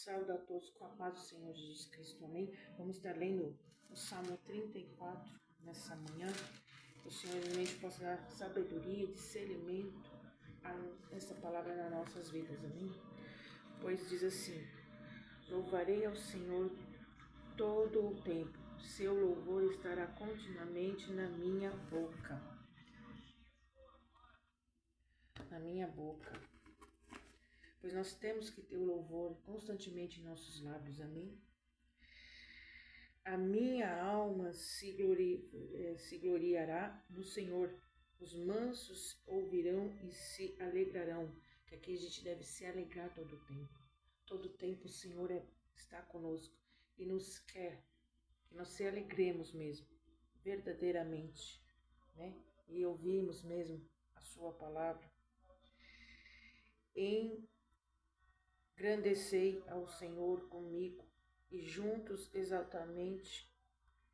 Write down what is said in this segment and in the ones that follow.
Saúde a todos com a paz do Senhor Jesus Cristo, amém? Vamos estar lendo o Salmo 34 nessa manhã. Que o Senhor realmente possa dar sabedoria e discernimento a essa palavra nas nossas vidas, amém? Pois diz assim: louvarei ao Senhor todo o tempo, seu louvor estará continuamente na minha boca. Na minha boca. Pois nós temos que ter o louvor constantemente em nossos lábios, amém? A minha alma se gloriará no Senhor. Os mansos ouvirão e se alegrarão. Que aqui a gente deve se alegrar todo o tempo. Todo o tempo o Senhor está conosco e nos quer que nós se alegremos mesmo, verdadeiramente, né? E ouvirmos mesmo a sua palavra. Engrandecei ao Senhor comigo e juntos exaltamente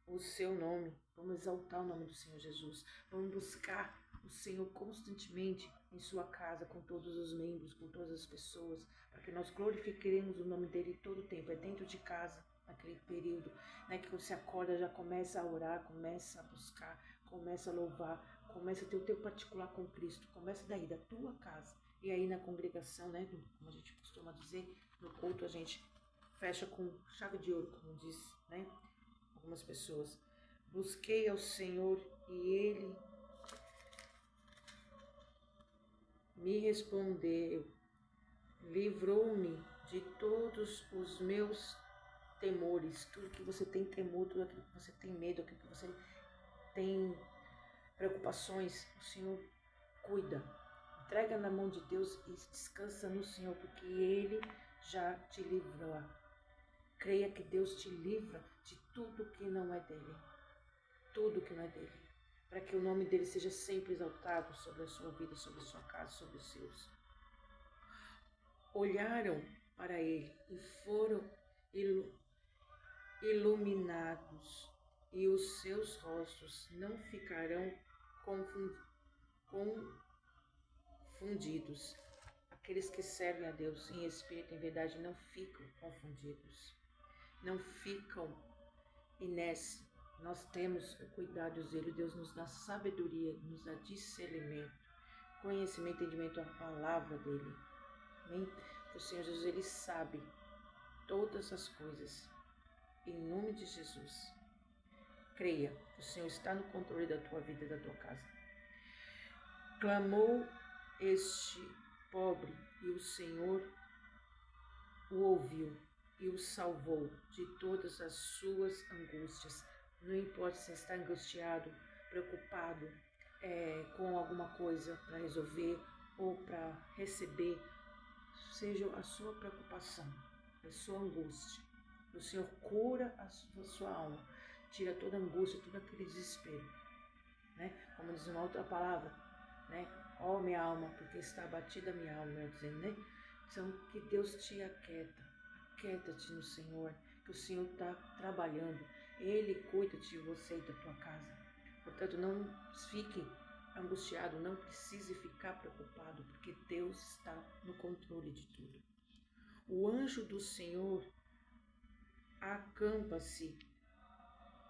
o seu nome. Vamos exaltar o nome do Senhor Jesus. Vamos buscar o Senhor constantemente em sua casa, com todos os membros, com todas as pessoas, para que nós glorifiquemos o nome dele todo o tempo. É dentro de casa, naquele período, né, que você acorda, já começa a orar, começa a buscar, começa a louvar, começa a ter o teu particular com Cristo. Começa daí, da tua casa. E aí na congregação, né, como a gente costuma dizer, no culto a gente fecha com chave de ouro, como diz, né, algumas pessoas. Busquei ao Senhor e Ele me respondeu, livrou-me de todos os meus temores, tudo que você tem temor, tudo aquilo que você tem medo, aquilo que você tem preocupações, o Senhor cuida. Entrega na mão de Deus e descansa no Senhor, porque Ele já te livrou. Creia que Deus te livra de tudo que não é dele. Tudo que não é dele. Para que o nome dele seja sempre exaltado sobre a sua vida, sobre a sua casa, sobre os seus. Olharam para ele e foram iluminados, e os seus rostos não ficarão confundidos. Aqueles que servem a Deus em espírito e em verdade não ficam confundidos, não ficam inércios. Nós temos o cuidado dele, Deus nos dá sabedoria, nos dá discernimento, conhecimento, entendimento da palavra dele. Amém? O Senhor Jesus, ele sabe todas as coisas. Em nome de Jesus, creia, o Senhor está no controle da tua vida e da tua casa. Clamou este pobre e o Senhor o ouviu e o salvou de todas as suas angústias. Não importa se está angustiado, preocupado com alguma coisa para resolver ou para receber, seja a sua preocupação, a sua angústia. O Senhor cura a sua alma, tira toda a angústia, todo aquele desespero, né? Como diz uma outra palavra, né? Ó minha alma, porque está abatida a minha alma, eu dizendo, né? Então que Deus te aquieta-te no Senhor, que o Senhor está trabalhando, Ele cuida de você e da tua casa. Portanto, não fique angustiado, não precise ficar preocupado, porque Deus está no controle de tudo. O anjo do Senhor acampa-se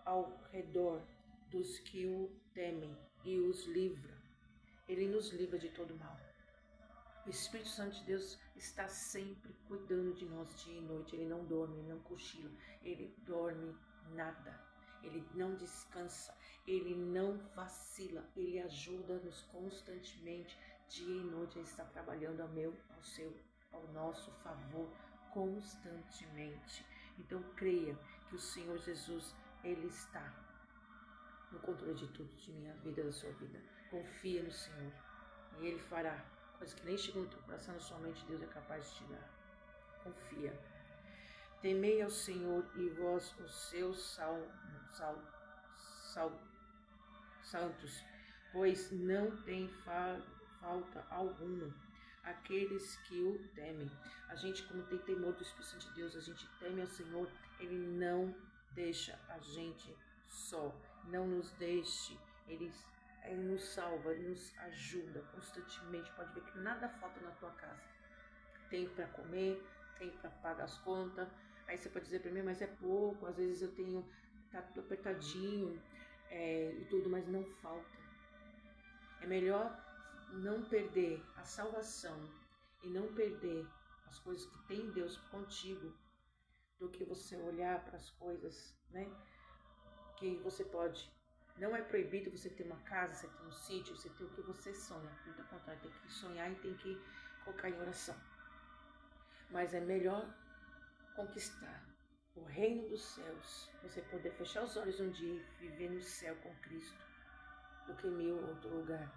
ao redor dos que o temem e os livra. Ele nos livra de todo mal. O Espírito Santo de Deus está sempre cuidando de nós dia e noite. Ele não dorme, ele não cochila, ele dorme nada. Ele não descansa, ele não vacila, ele ajuda-nos constantemente, dia e noite. Ele está trabalhando ao seu, ao nosso favor constantemente. Então creia que o Senhor Jesus, ele está no controle de tudo, de minha vida, da sua vida. Confia no Senhor e ele fará coisas que nem chegam no teu coração, somente Deus é capaz de te dar. Confia. Temei ao Senhor e vós os seus santos, pois não tem falta alguma aqueles que o temem. A gente, como tem temor do Espírito Santo de Deus, a gente teme ao Senhor, ele não deixa a gente só, não nos deixe, ele nos salva, ele nos ajuda constantemente. Pode ver que nada falta na tua casa. Tem para comer, tenho para pagar as contas. Aí você pode dizer para mim, mas é pouco, às vezes eu tenho, tá tudo apertadinho e tudo, mas não falta. É melhor não perder a salvação e não perder as coisas que tem Deus contigo do que você olhar para as coisas, né? Que você pode. Não é proibido você ter uma casa, você ter um sítio, você ter o que você sonha. Muito ao contrário, tem que sonhar e tem que colocar em oração. Mas é melhor conquistar o reino dos céus, você poder fechar os olhos um dia e viver no céu com Cristo, do que em mil outro lugar.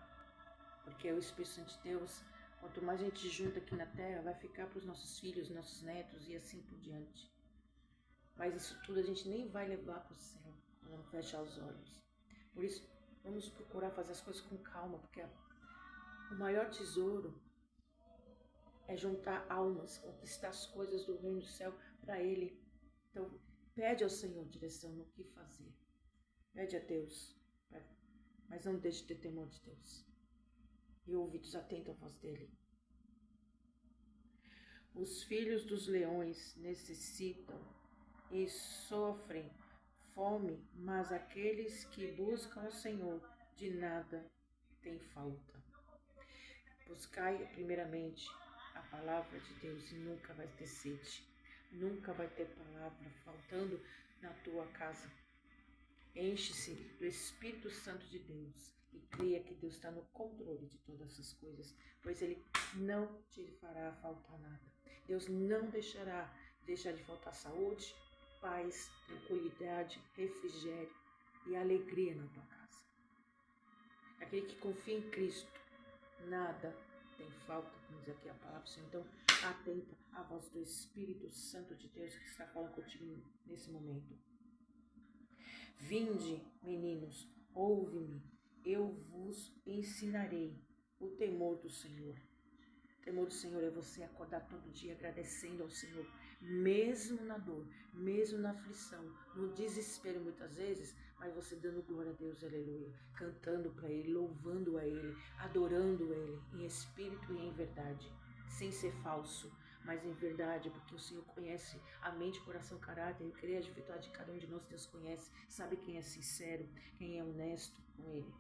Porque o Espírito Santo de Deus, quanto mais a gente junta aqui na terra, vai ficar para os nossos filhos, nossos netos e assim por diante. Mas isso tudo a gente nem vai levar para o céu quando não fechar os olhos. Por isso, vamos procurar fazer as coisas com calma, porque o maior tesouro é juntar almas, conquistar as coisas do reino do céu para Ele. Então, pede ao Senhor direção no que fazer. Pede a Deus, mas não deixe de ter temor de Deus. E ouvidos atentos à voz dEle. Os filhos dos leões necessitam e sofrem fome, mas aqueles que buscam o Senhor de nada têm falta. Buscai primeiramente a palavra de Deus e nunca vai ter sede. Nunca vai ter palavra faltando na tua casa. Enche-se do Espírito Santo de Deus e creia que Deus está no controle de todas essas coisas, pois Ele não te fará faltar nada. Deus não deixará de faltar saúde, paz, tranquilidade, refrigério e alegria na tua casa. Aquele que confia em Cristo, nada tem falta, como diz aqui a palavra do Senhor. Então, atenta à voz do Espírito Santo de Deus que está falando contigo nesse momento. Vinde, meninos, ouve-me, eu vos ensinarei o temor do Senhor. O temor do Senhor é você acordar todo dia agradecendo ao Senhor, mesmo na dor, mesmo na aflição, no desespero muitas vezes, mas você dando glória a Deus, aleluia, cantando para Ele, louvando a Ele, adorando Ele, em espírito e em verdade, sem ser falso, mas em verdade, porque o Senhor conhece a mente, o coração, o caráter e a criatividade de cada um de nós. Deus conhece, sabe quem é sincero, quem é honesto com Ele.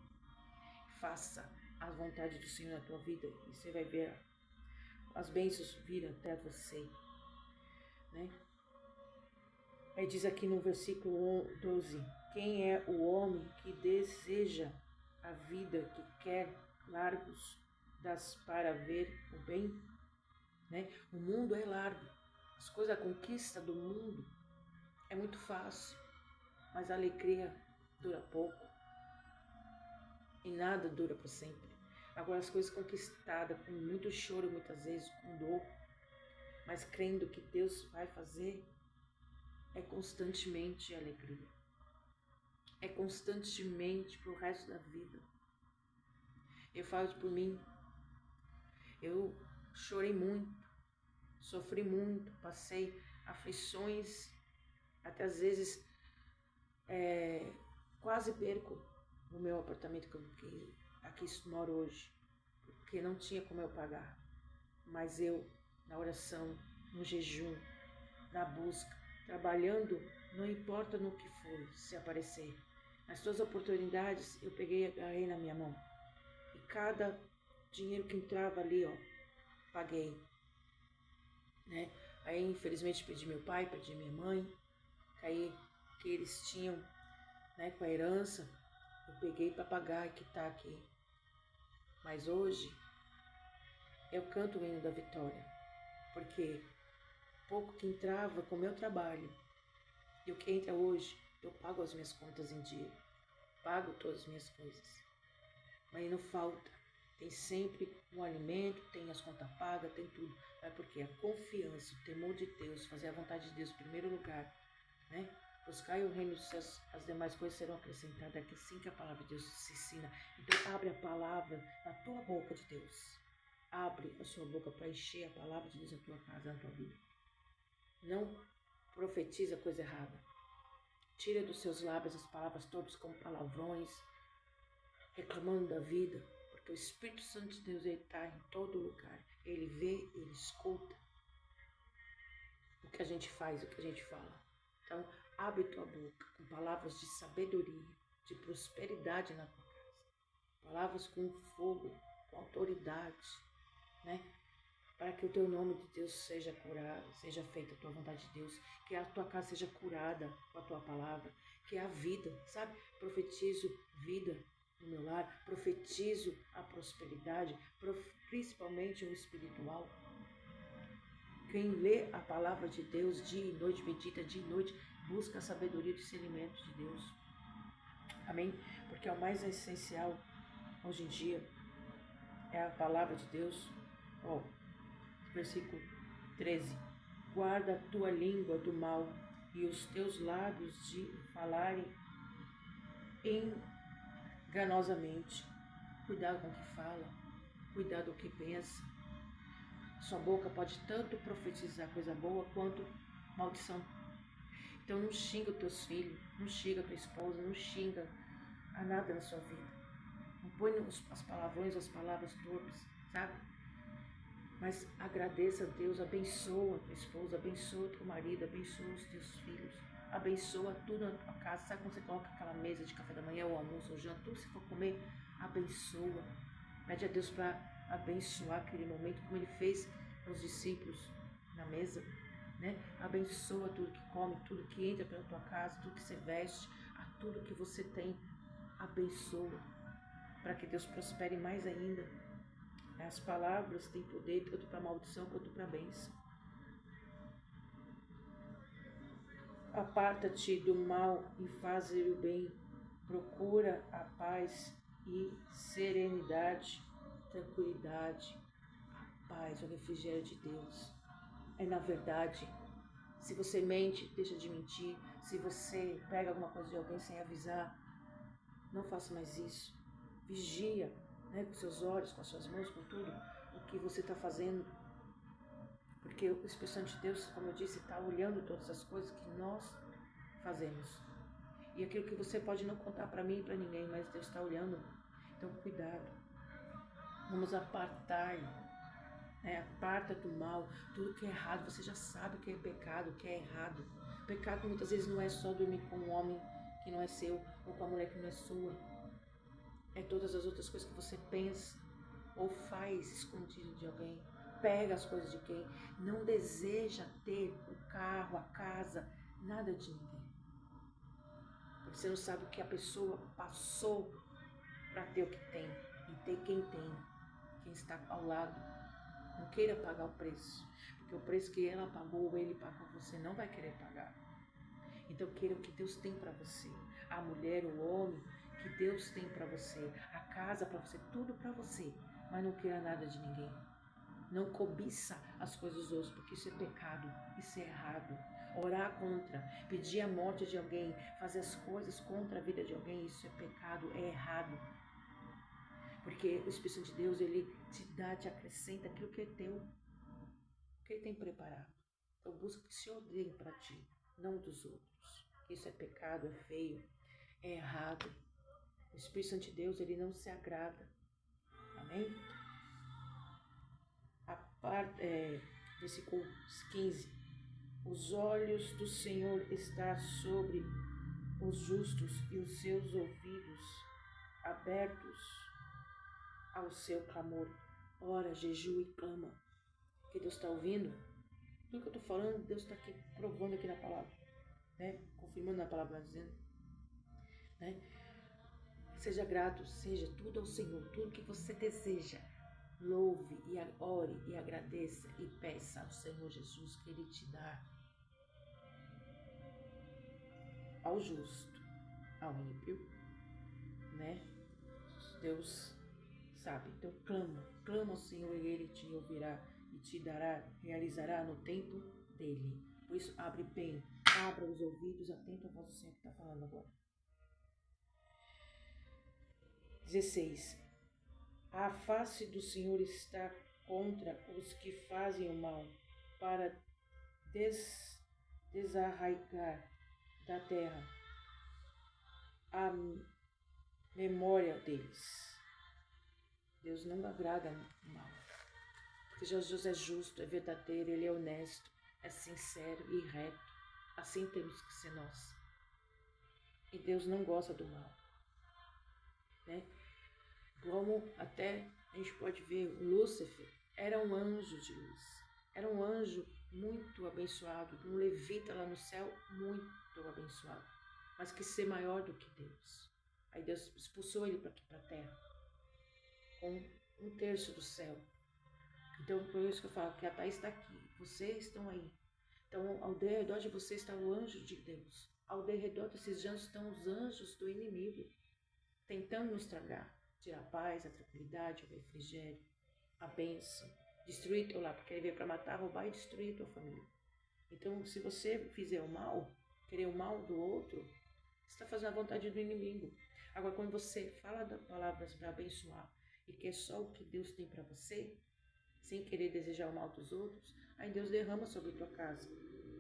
Faça a vontade do Senhor na tua vida e você vai ver as bênçãos vir até você, né? Aí diz aqui no versículo 12, quem é o homem que deseja a vida, que quer largos das para ver o bem? Né? O mundo é largo, as coisas, a conquista do mundo é muito fácil, mas a alegria dura pouco e nada dura para sempre. Agora as coisas conquistadas com muito choro, muitas vezes com dor, mas crendo que Deus vai fazer, é constantemente alegria, é constantemente para o resto da vida. Eu falo por mim, eu chorei muito, sofri muito, passei aflições, até às vezes quase perco o meu apartamento que aqui moro hoje, porque não tinha como eu pagar. Mas eu, na oração, no jejum, na busca, trabalhando, não importa no que for, se aparecer. Nas suas oportunidades, eu peguei e agarrei na minha mão. E cada dinheiro que entrava ali, paguei. Né? Aí, infelizmente, perdi meu pai, perdi minha mãe. Aí, que eles tinham, né, com a herança, eu peguei para pagar e quitar aqui. Mas hoje, eu canto o hino da vitória. Porque pouco que entrava com o meu trabalho, e o que entra hoje, eu pago as minhas contas em dia. Pago todas as minhas coisas. Mas não falta. Tem sempre um alimento, tem as contas pagas, tem tudo. É porque a confiança, o temor de Deus, fazer a vontade de Deus em primeiro lugar, né? Buscar o reino dos céus, as demais coisas serão acrescentadas. É assim que a palavra de Deus se ensina. Então abre a palavra na tua boca de Deus. Abre a sua boca para encher a palavra de Deus na tua casa, na tua vida. Não profetiza coisa errada. Tira dos seus lábios as palavras todas como palavrões, reclamando da vida, porque o Espírito Santo de Deus está em todo lugar. Ele vê, ele escuta. que a gente faz, o que a gente fala. Então, abre tua boca com palavras de sabedoria, de prosperidade na tua casa. Palavras com fogo, com autoridade, né? Para que o teu nome de Deus seja curado, seja feita a tua vontade de Deus, que a tua casa seja curada com a tua palavra, que é a vida, sabe? Profetizo vida no meu lar, profetizo a prosperidade, principalmente o espiritual. Quem lê a palavra de Deus dia e noite, medita dia e noite, busca a sabedoria e o discernimento de Deus. Amém? Porque é o mais essencial hoje em dia, é a palavra de Deus. Versículo 13. Guarda a tua língua do mal e os teus lábios de falarem enganosamente. Cuidado com o que fala, cuidado com o que pensa. Sua boca pode tanto profetizar coisa boa quanto maldição. Então não xinga os teus filhos, não xinga a tua esposa, não xinga a nada na sua vida. Não põe as palavrões, as palavras torpes, sabe? Mas agradeça a Deus, abençoa a tua esposa, abençoa o teu marido, abençoa os teus filhos, abençoa tudo na tua casa. Sabe quando você coloca aquela mesa de café da manhã, ou almoço, ou janta, tudo que você for comer, abençoa. Pede a Deus para abençoar aquele momento, como Ele fez com os discípulos na mesa, né? Abençoa tudo que come, tudo que entra pela tua casa, tudo que você veste, a tudo que você tem, abençoa, para que Deus prospere mais ainda. As palavras têm poder tanto para maldição quanto para bênção. Aparta-te do mal e faz o bem. Procura a paz e serenidade, tranquilidade. A paz, o refrigério de Deus. É na verdade. Se você mente, deixa de mentir. Se você pega alguma coisa de alguém sem avisar, não faça mais isso. Vigia, né, com seus olhos, com as suas mãos, com tudo o que você está fazendo. Porque o Espírito Santo de Deus, como eu disse, está olhando todas as coisas que nós fazemos. E aquilo que você pode não contar para mim e para ninguém, mas Deus está olhando. Então, cuidado. Vamos apartar, né? Aparta do mal, tudo que é errado. Você já sabe o que é pecado, o que é errado. Pecado muitas vezes não é só dormir com um homem que não é seu, ou com a mulher que não é sua. É todas as outras coisas que você pensa ou faz escondido de alguém. Pega as coisas de quem não deseja ter o carro, a casa, nada de ninguém. Porque você não sabe o que a pessoa passou para ter o que tem e ter quem tem, quem está ao lado. Não queira pagar o preço, porque o preço que ela pagou ou ele pagou, você não vai querer pagar. Então queira o que Deus tem para você, a mulher, o homem que Deus tem para você, a casa para você, tudo para você, mas não queira nada de ninguém. Não cobiça as coisas dos outros, porque isso é pecado, isso é errado. Orar contra, pedir a morte de alguém, fazer as coisas contra a vida de alguém, isso é pecado, é errado. Porque o Espírito Santo de Deus, ele te dá, te acrescenta aquilo que é teu, o que ele tem preparado. Então busca que se odeie para ti, não dos outros. Isso é pecado, é feio, é errado. O Espírito Santo de Deus, ele não se agrada. Amém? Versículo 15. Os olhos do Senhor estão sobre os justos e os seus ouvidos abertos ao seu clamor. Ora, jejua e clama. Que Deus está ouvindo. Tudo que eu estou falando, Deus está aqui provando aqui na palavra, né? Confirmando na palavra, dizendo, né? Seja grato, seja tudo ao Senhor, tudo que você deseja. Louve e ore e agradeça e peça ao Senhor Jesus que Ele te dá. Ao justo, ao ímpio, né? Deus sabe. Então clama ao Senhor e Ele te ouvirá e te dará, realizará no tempo dele. Por isso, abre bem, abra os ouvidos, atento à voz do Senhor que está falando agora. 16. A face do Senhor está contra os que fazem o mal, para desarraigar da terra a memória deles. Deus não agrada o mal. Porque Jesus é justo, é verdadeiro, Ele é honesto, é sincero e reto. Assim temos que ser nós. E Deus não gosta do mal, né? Como até a gente pode ver, Lúcifer era um anjo de luz. Era um anjo muito abençoado, um levita lá no céu muito abençoado, mas que ser maior do que Deus. Aí Deus expulsou ele para aqui, para a terra, com 1/3 do céu. Então, por isso que eu falo que a Thaís está aqui, vocês estão aí. Então, ao derredor de você está o anjo de Deus. Ao derredor desses anjos estão os anjos do inimigo, tentando nos tragar, tirar a paz, a tranquilidade, o refrigério, a bênção, destruir teu lar, porque ele veio para matar, roubar e destruir tua família. Então, se você fizer o mal, querer o mal do outro, você está fazendo a vontade do inimigo. Agora, quando você fala das palavras para abençoar e quer só o que Deus tem para você, sem querer desejar o mal dos outros, aí Deus derrama sobre a tua casa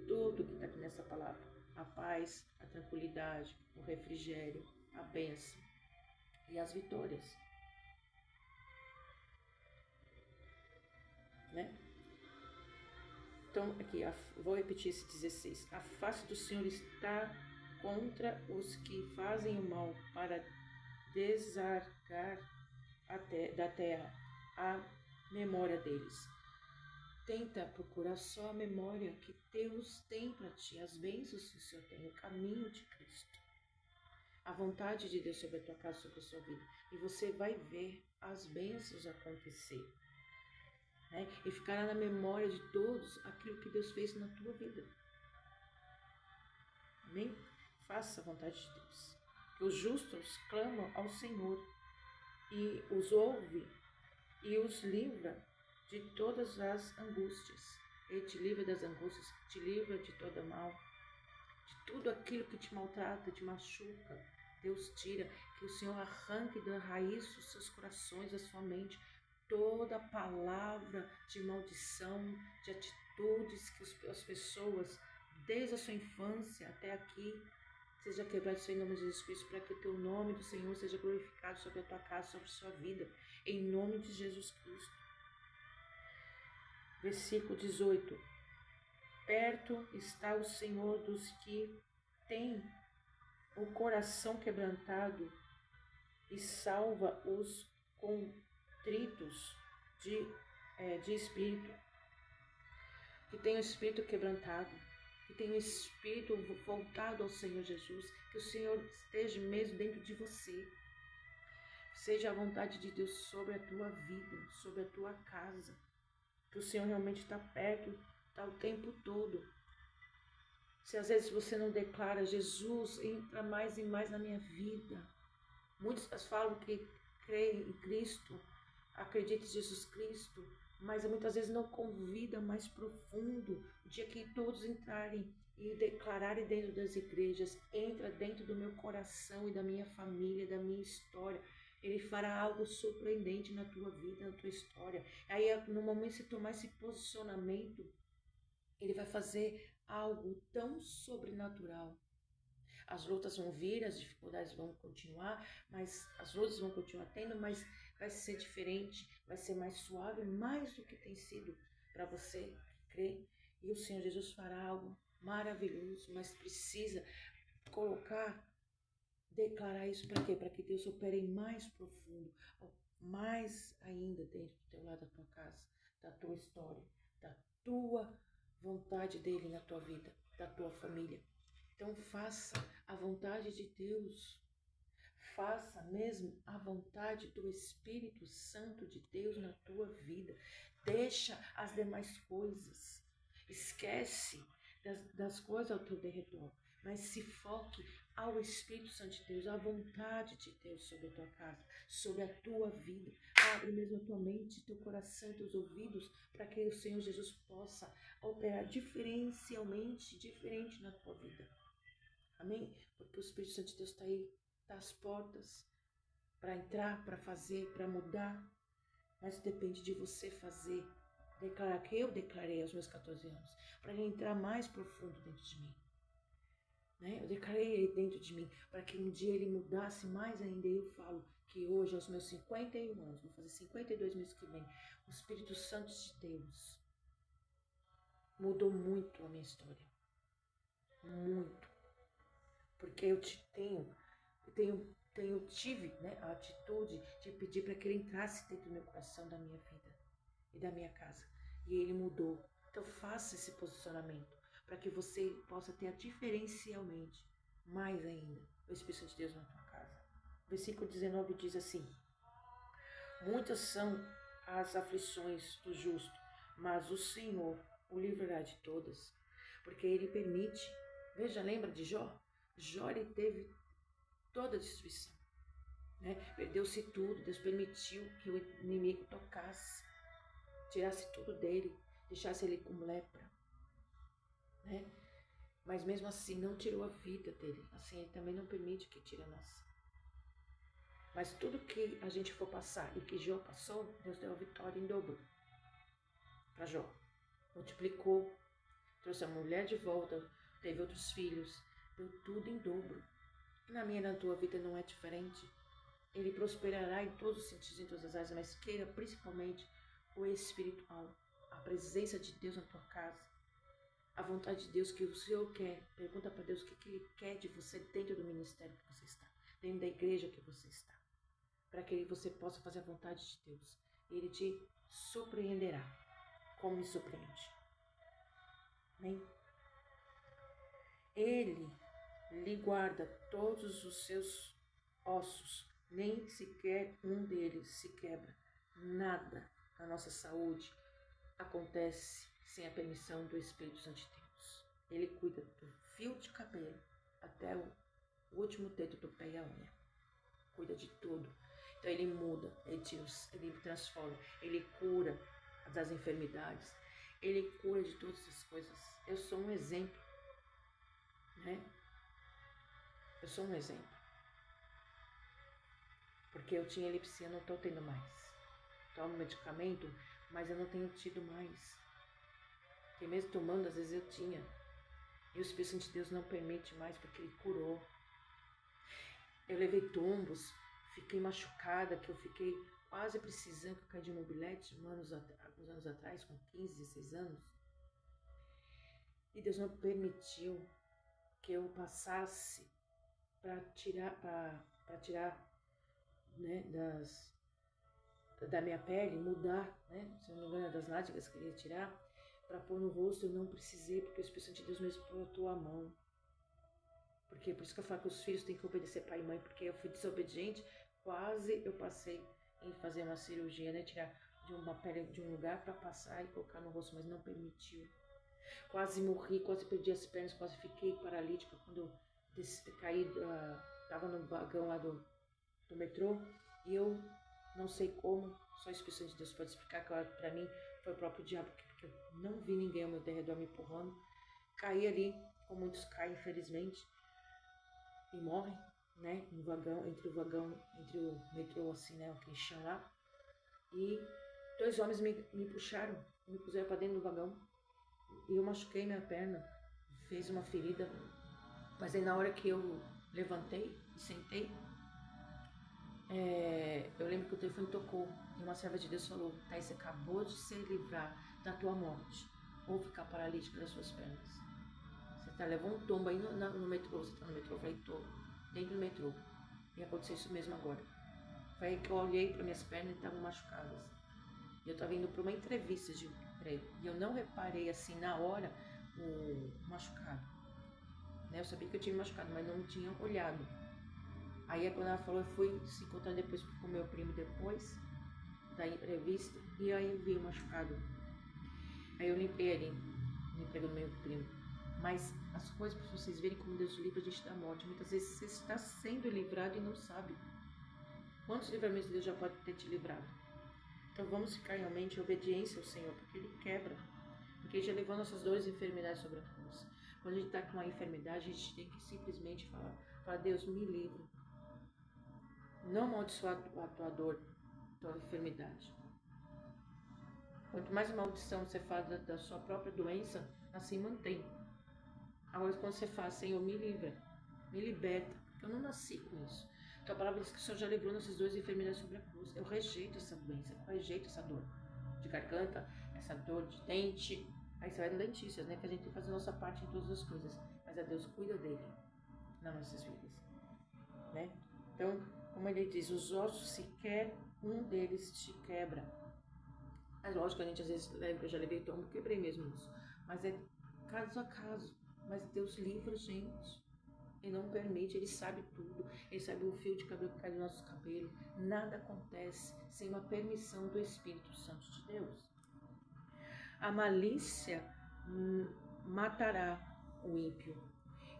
tudo que está aqui nessa palavra. A paz, a tranquilidade, o refrigério, a bênção e as vitórias. Né? Então, aqui, vou repetir esse 16. A face do Senhor está contra os que fazem o mal, para desargar da terra a memória deles. Tenta procurar só a memória que Deus tem para ti, as bênçãos que o Senhor tem, o caminho de Cristo, a vontade de Deus sobre a tua casa, sobre a sua vida. E você vai ver as bênçãos acontecer, né? E ficará na memória de todos aquilo que Deus fez na tua vida. Amém? Faça a vontade de Deus. Que os justos clamam ao Senhor e os ouve e os livra de todas as angústias. Ele te livra das angústias, te livra de todo mal, de tudo aquilo que te maltrata, te machuca. Deus tira, que o Senhor arranque da raiz dos seus corações, da sua mente, toda palavra de maldição, de atitudes que as pessoas, desde a sua infância até aqui, seja quebrado em nome de Jesus Cristo, para que o teu nome do Senhor seja glorificado sobre a tua casa, sobre a sua vida, em nome de Jesus Cristo. Versículo 18. Perto está o Senhor dos que têm o coração quebrantado e salva os contritos de espírito, que tem o espírito quebrantado, que tem o espírito voltado ao Senhor Jesus, que o Senhor esteja mesmo dentro de você. Seja a vontade de Deus sobre a tua vida, sobre a tua casa, que o Senhor realmente está perto, está o tempo todo. Se às vezes você não declara, Jesus, entra mais e mais na minha vida. Muitos falam que creem em Cristo, acreditam em Jesus Cristo, mas muitas vezes não convida mais profundo. O dia que todos entrarem e declararem dentro das igrejas, entra dentro do meu coração e da minha família, da minha história. Ele fará algo surpreendente na tua vida, na tua história. Aí, no momento de você tomar esse posicionamento, ele vai fazer algo tão sobrenatural. As lutas vão vir, as dificuldades vão continuar, mas as lutas vão continuar tendo, mas vai ser diferente, vai ser mais suave, mais do que tem sido para você crer. E o Senhor Jesus fará algo maravilhoso, mas precisa declarar isso para quê? Para que Deus opere mais profundo, mais ainda dentro do teu lado, da tua casa, da tua história, da tua vontade dele na tua vida, da tua família. Então faça a vontade de Deus, faça mesmo a vontade do Espírito Santo de Deus na tua vida. Deixa as demais coisas, esquece das coisas ao teu derredor, mas se foque ao Espírito Santo de Deus, à vontade de Deus sobre a tua casa, sobre a tua vida. Abre mesmo a tua mente, teu coração, teus ouvidos, para que o Senhor Jesus possa operar diferente na tua vida. Amém? Porque o Espírito Santo de Deus está aí, está às portas, para entrar, para fazer, para mudar. Mas depende de você fazer. Declarar que eu declarei aos meus 14 anos, para ele entrar mais profundo dentro de mim. Né? Eu declarei ele dentro de mim, para que um dia ele mudasse mais ainda. E eu falo que hoje, aos meus 51 anos, vou fazer 52 meses que vem, o Espírito Santo de Deus mudou muito a minha história. Muito. Porque eu tive, né, a atitude de pedir para que ele entrasse dentro do meu coração, da minha vida e da minha casa. E ele mudou. Então faça esse posicionamento para que você possa ter diferencialmente, mais ainda, o Espírito Santo de Deus na tua casa. Versículo 19 diz assim: muitas são as aflições do justo, mas o Senhor o livrará de todas, porque ele permite. Veja, lembra de Jó? Jó, ele teve toda a destruição, né? Perdeu-se tudo. Deus permitiu que o inimigo tocasse, tirasse tudo dele, deixasse ele com lepra, né? Mas mesmo assim não tirou a vida dele. Assim, ele também não permite que tire a nossa. Mas tudo que a gente for passar e que Jó passou, Deus deu a vitória em dobro para Jó. Multiplicou, trouxe a mulher de volta, teve outros filhos, deu tudo em dobro. E na minha e na tua vida não é diferente. Ele prosperará em todos os sentidos, em todas as áreas, mas queira principalmente o espiritual, a presença de Deus na tua casa, a vontade de Deus que o Senhor quer. Pergunta para Deus o que Ele quer de você dentro do ministério que você está, dentro da igreja que você está, para que você possa fazer a vontade de Deus. Ele te surpreenderá, como me surpreende. Amém? Ele lhe guarda todos os seus ossos, nem sequer um deles se quebra. Nada na nossa saúde acontece sem a permissão do Espírito Santo de Deus. Ele cuida do fio de cabelo até o último dedo do pé e a unha. Cuida de tudo. Então ele muda, ele transforma, ele cura das enfermidades, ele cura de todas as coisas. Eu sou um exemplo, né? Eu sou um exemplo. Porque eu tinha epilepsia, não estou tendo mais. Tomo medicamento, mas eu não tenho tido mais. Porque mesmo tomando, às vezes eu tinha. E o Espírito Santo de Deus não permite mais, porque Ele curou. Eu levei tombos, fiquei machucada, que eu fiquei quase precisando, que eu caí de mobilete alguns anos atrás, com 15, 16 anos. E Deus não permitiu que eu passasse para tirar, né, da minha pele, mudar, né, se não me engano, das nádegas que eu queria tirar, para pôr no rosto. Eu não precisei, porque o Espírito Santo de Deus mesmo botou a mão. Porque por isso que eu falo que os filhos têm que obedecer pai e mãe, porque eu fui desobediente, quase eu passei em fazer uma cirurgia, né, tirar de uma pele de um lugar para passar e colocar no rosto, mas não permitiu. Quase morri, quase perdi as pernas, quase fiquei paralítica quando eu caí, estava no vagão lá do metrô, e eu não sei como, só o Espírito Santo de Deus pode explicar, que para mim foi o próprio diabo, porque eu não vi ninguém ao meu redor me empurrando. Caí ali, como muitos caem, infelizmente, e morrem, né, no vagão, entre o metrô, assim, né, aquele chão lá. E 2 homens me puxaram, me puseram para dentro do vagão, e eu machuquei minha perna, fez uma ferida, mas aí na hora que eu levantei e sentei, eu lembro que o telefone tocou e uma serva de Deus falou: Thaís, você acabou de se livrar da tua morte ou ficar paralítica das suas pernas. Você levou um tombo aí no metrô. Você tá no metrô? Eu falei: tô dentro do metrô. E aconteceu isso mesmo agora. Foi aí que eu olhei para minhas pernas e estavam machucadas. E eu estava indo para uma entrevista de emprego. E eu não reparei assim na hora o machucado, né? Eu sabia que eu tinha me machucado, mas não tinha olhado. Aí quando ela falou, eu fui se encontrar depois com o meu primo depois da entrevista, e aí eu vi o machucado. Aí eu limpei ali, no emprego do meu primo. Mas as coisas, para vocês verem como Deus livra a gente da morte. Muitas vezes você está sendo livrado e não sabe. Quantos livramentos Deus já pode ter te livrado? Então vamos ficar realmente em obediência ao Senhor, porque Ele quebra. Porque Ele já levou nossas dores e enfermidades sobre a cruz. Quando a gente está com uma enfermidade, a gente tem que simplesmente falar: Deus, me livra. Não amaldiçoar a tua dor, a tua enfermidade. Quanto mais maldição você fala da sua própria doença, assim mantém. Agora, quando você fala: Senhor, me livra, me liberta, porque eu não nasci com isso. Então a palavra diz que o Senhor já livrou nossas dores e enfermidades sobre a cruz. Eu rejeito essa doença, eu rejeito essa dor de garganta, essa dor de dente, Aí você vai no dentista, né? Que a gente tem que fazer a nossa parte em todas as coisas. Mas a Deus cuida dele nas nossas vidas, né? Então, como ele diz, os ossos sequer um deles te quebra. É lógico que a gente às vezes, eu já levei tombo, quebrei mesmo isso. Mas é caso a caso. Mas Deus livra a gente. Ele não permite, Ele sabe tudo. Ele sabe o fio de cabelo que cai do nosso cabelo. Nada acontece sem uma permissão do Espírito Santo de Deus. A malícia matará o ímpio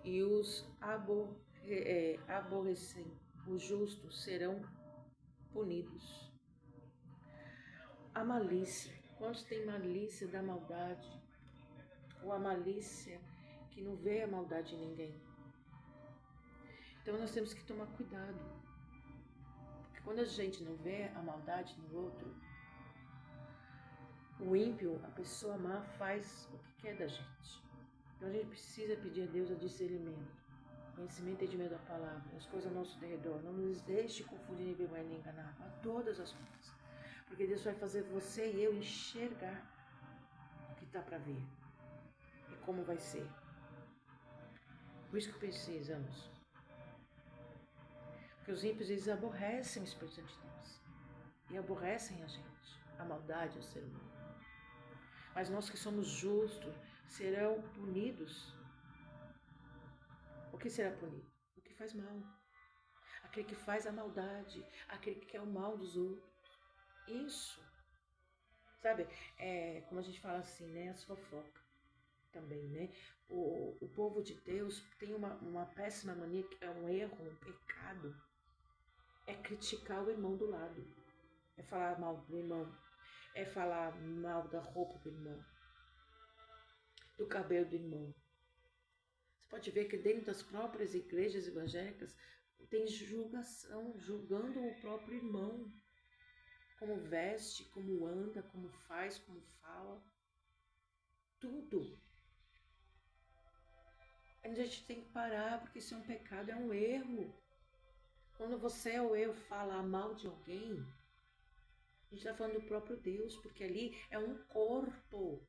e os aborrecem. Os justos serão punidos. A malícia. Quantos tem malícia da maldade? Ou a malícia que não vê a maldade em ninguém? Então nós temos que tomar cuidado. Porque quando a gente não vê a maldade no outro, o ímpio, a pessoa má, faz o que quer da gente. Então a gente precisa pedir a Deus o discernimento, conhecimento e entendimento da palavra, as coisas ao nosso redor. Não nos deixe confundir, nem enganar a todas as coisas. Porque Deus vai fazer você e eu enxergar o que está para vir e como vai ser. Por isso que precisamos. Porque os ímpios, eles aborrecem o Espírito Santo de Deus. E aborrecem a gente, a maldade, o ser humano. Mas nós que somos justos serão punidos. O que será punido? O que faz mal. Aquele que faz a maldade, aquele que quer o mal dos outros. Isso. Sabe, como a gente fala assim, né? As fofocas também, né? O povo de Deus tem uma péssima mania, que é um erro, um pecado. É criticar o irmão do lado. É falar mal do irmão. É falar mal da roupa do irmão. Do cabelo do irmão. Você pode ver que dentro das próprias igrejas evangélicas tem julgação, julgando o próprio irmão. Como veste, como anda, como faz, como fala. Tudo. A gente tem que parar, porque isso é um pecado, é um erro. Quando você ou eu fala mal de alguém, a gente está falando do próprio Deus, porque ali é um corpo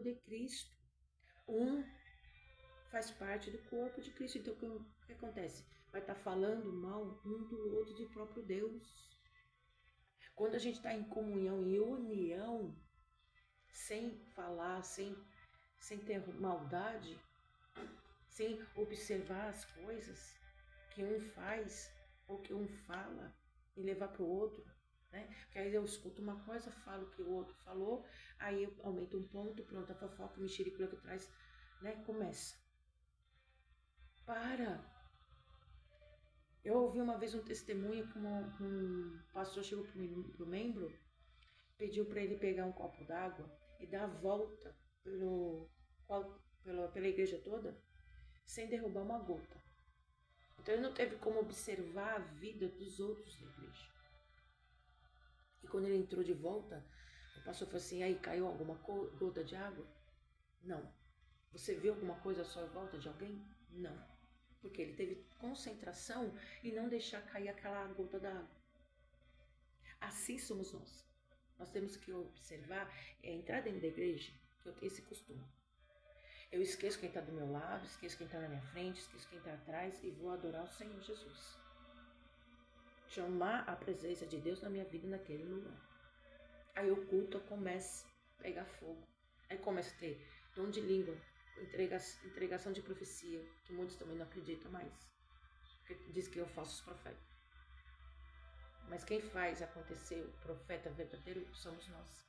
de Cristo. Um faz parte do corpo de Cristo. Então, o que acontece? Vai estar falando mal um do outro do próprio Deus. Quando a gente está em comunhão e união, sem falar, sem ter maldade, sem observar as coisas que um faz ou que um fala e levar para o outro, né? Porque aí eu escuto uma coisa, falo o que o outro falou, aí eu aumento um ponto, pronto, a fofoca, a mexericula que traz, né? Começa. Para! Eu ouvi uma vez um testemunho que um pastor chegou para o membro, pediu para ele pegar um copo d'água e dar a volta pela igreja toda, sem derrubar uma gota. Então ele não teve como observar a vida dos outros da igreja. E quando ele entrou de volta, o pastor falou assim, aí caiu alguma gota de água? Não. Você viu alguma coisa à sua volta de alguém? Não. Porque ele teve concentração e não deixar cair aquela gota d'água. Assim somos nós. Nós temos que observar, entrar dentro da igreja, que eu tenho esse costume. Eu esqueço quem está do meu lado, esqueço quem está na minha frente, esqueço quem está atrás e vou adorar o Senhor Jesus. Chamar a presença de Deus na minha vida naquele lugar. Aí o culto começa a pegar fogo. Aí começa a ter dom de língua, entregação de profecia, que muitos também não acreditam mais. Porque diz que eu falsos profetas. Mas quem faz acontecer o profeta verdadeiro somos nós.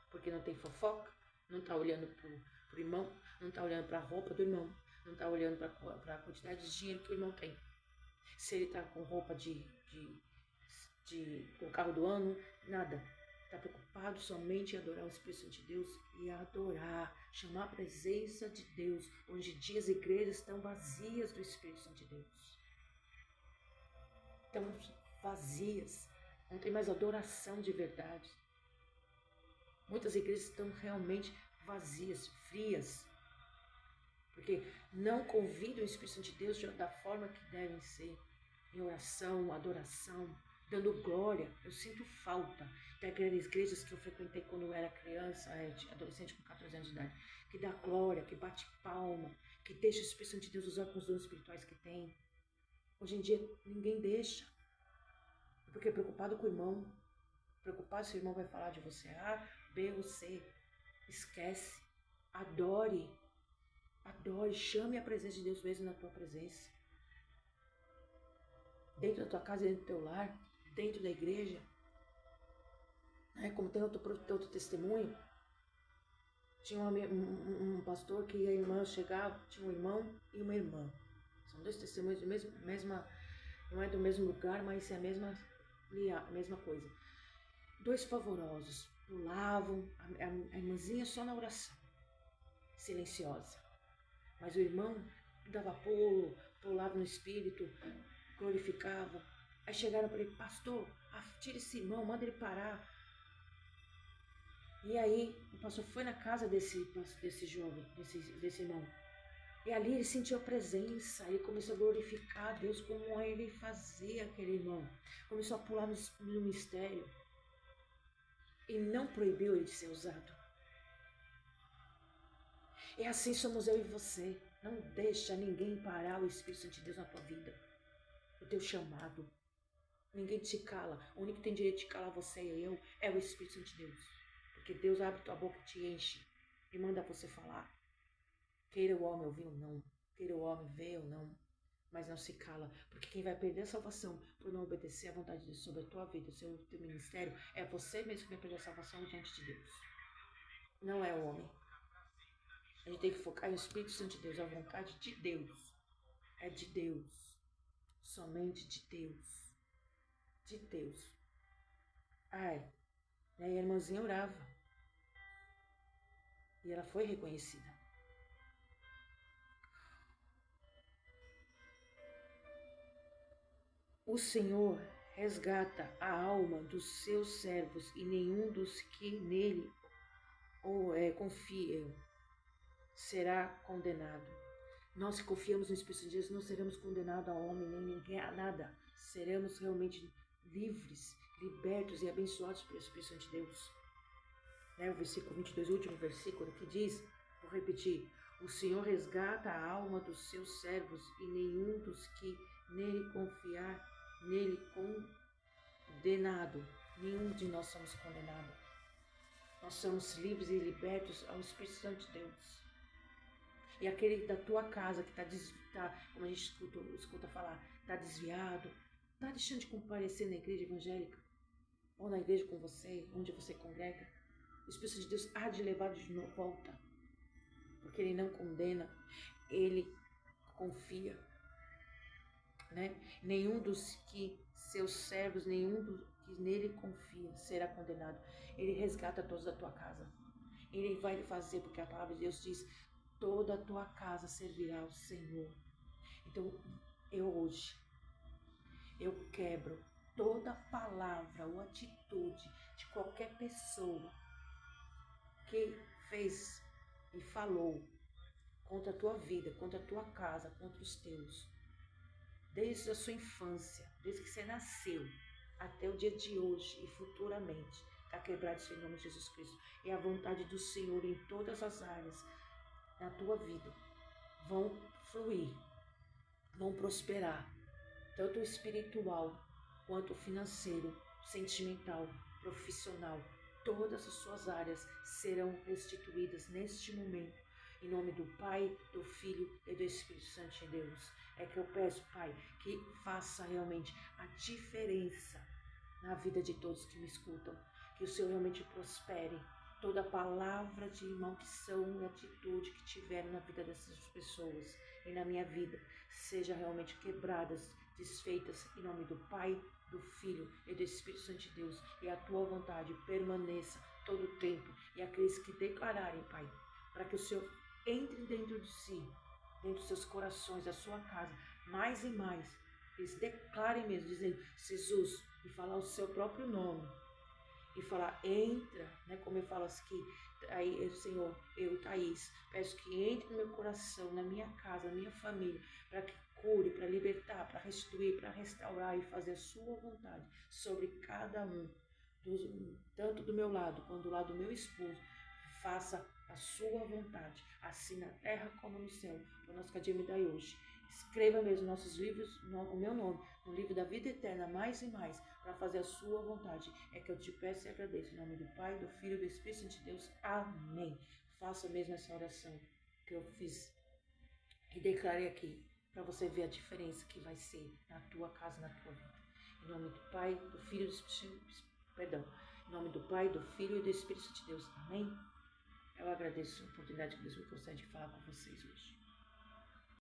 Porque não tem fofoca, não está olhando para o irmão, não está olhando para a roupa do irmão, não está olhando para a quantidade de dinheiro que o irmão tem. Se ele está com roupa com o carro do ano, nada. Está preocupado somente em adorar o Espírito Santo de Deus e adorar, chamar a presença de Deus. Hoje em dia as igrejas estão vazias do Espírito Santo de Deus. Estão vazias. Não tem mais adoração de verdade. Muitas igrejas estão realmente vazias, frias. Porque não convidam o Espírito Santo de Deus da forma que devem ser. Em oração, adoração, dando glória. Eu sinto falta daquelas igrejas que eu frequentei quando eu era criança, adolescente com 14 anos de idade, que dá glória, que bate palma, que deixa o Espírito Santo de Deus usar com os dons espirituais que tem. Hoje em dia ninguém deixa, porque é preocupado com o irmão, preocupado se o irmão vai falar de você A, B ou C. Esquece, adore, chame a presença de Deus mesmo na tua presença. Dentro da tua casa, dentro do teu lar, dentro da igreja. Como tem outro testemunho, tinha um pastor que a irmã chegava, tinha um irmão e uma irmã. São dois testemunhos do mesma, não é do mesmo lugar, mas é a mesma coisa. Dois favorosos, pulavam, a irmãzinha só na oração, silenciosa. Mas o irmão dava pulo, pulava no espírito, glorificava. Aí chegaram para ele: pastor, tira esse irmão, manda ele parar. E aí o pastor foi na casa desse jovem, desse irmão. E ali ele sentiu a presença, ele começou a glorificar a Deus como ele fazia aquele irmão. Começou a pular no mistério. E não proibiu ele de ser usado. E assim somos eu e você. Não deixa ninguém parar o Espírito Santo de Deus na tua vida. O teu chamado. Ninguém te cala. O único que tem direito de calar você e eu é o Espírito Santo de Deus. Porque Deus abre tua boca e te enche. E manda você falar. Queira o homem ouvir ou não. Queira o homem ver ou não. Mas não se cala. Porque quem vai perder a salvação por não obedecer à vontade de Deus sobre a tua vida, sobre o teu ministério, é você mesmo que vai perder a salvação diante de Deus. Não é o homem. A gente tem que focar no Espírito Santo de Deus, a vontade de Deus. É de Deus. Somente de Deus. De Deus. Ai, e aí a irmãzinha orava. E ela foi reconhecida. O Senhor resgata a alma dos seus servos e nenhum dos que nele confiam será condenado. Nós que confiamos no Espírito de Deus não seremos condenados a homem nem ninguém, a nada. Seremos realmente livres, libertos e abençoados pelo Espírito Santo de Deus. O versículo 22, o último versículo, que diz, vou repetir: o Senhor resgata a alma dos seus servos e nenhum dos que nele confiar, nele condenado. Nenhum de nós somos condenados. Nós somos livres e libertos ao Espírito Santo de Deus. E aquele da tua casa que está, como a gente escuta falar, está desviado, está deixando de comparecer na igreja evangélica, ou na igreja com você, onde você congrega, o Espírito de Deus há de levar de volta, porque Ele não condena, Ele confia. Nenhum dos que seus servos, nenhum dos que nele confia será condenado. Ele resgata todos da tua casa. Ele vai fazer, porque a palavra de Deus diz: toda a tua casa servirá ao Senhor. Então, hoje, eu quebro toda palavra ou atitude de qualquer pessoa que fez e falou contra a tua vida, contra a tua casa, contra os teus. Desde a sua infância, desde que você nasceu, até o dia de hoje e futuramente, está quebrado isso em nome de Jesus Cristo. E a vontade do Senhor em todas as áreas na tua vida vão fluir, vão prosperar, tanto o espiritual quanto o financeiro, sentimental, profissional. Todas as suas áreas serão restituídas neste momento, em nome do Pai, do Filho e do Espírito Santo de Deus. É que eu peço, Pai, que faça realmente a diferença na vida de todos que me escutam, que o Senhor realmente prospere toda palavra de maldição e atitude que tiveram na vida dessas pessoas e na minha vida, seja realmente quebradas, desfeitas, em nome do Pai, do Filho e do Espírito Santo de Deus, e a tua vontade permaneça todo o tempo, e aqueles que declararem, Pai, para que o Senhor entre dentro de si, dentro dos seus corações, da sua casa, mais e mais, eles declarem mesmo, dizendo: Jesus, e falar o seu próprio nome, e falar, entra, né? Como eu falo aqui, aí, Senhor, eu, Thaís, peço que entre no meu coração, na minha casa, na minha família, para que cure, para libertar, para restituir, para restaurar e fazer a sua vontade sobre cada um, tanto do meu lado quanto do lado do meu esposo. Faça a sua vontade, assim na terra como no céu, para nós que a dia me dai hoje. Escreva mesmo nossos livros, o meu nome, no livro da vida eterna, mais e mais, para fazer a sua vontade. É que eu te peço e agradeço. Em nome do Pai, do Filho e do Espírito de Deus. Amém. Faça mesmo essa oração que eu fiz e declarei aqui, para você ver a diferença que vai ser na tua casa, na tua vida. Em nome do Pai, do Filho e do Espírito, perdão. Em nome do Pai, do Filho e do Espírito de Deus. Amém. Eu agradeço a oportunidade que Deus me concede de falar com vocês hoje.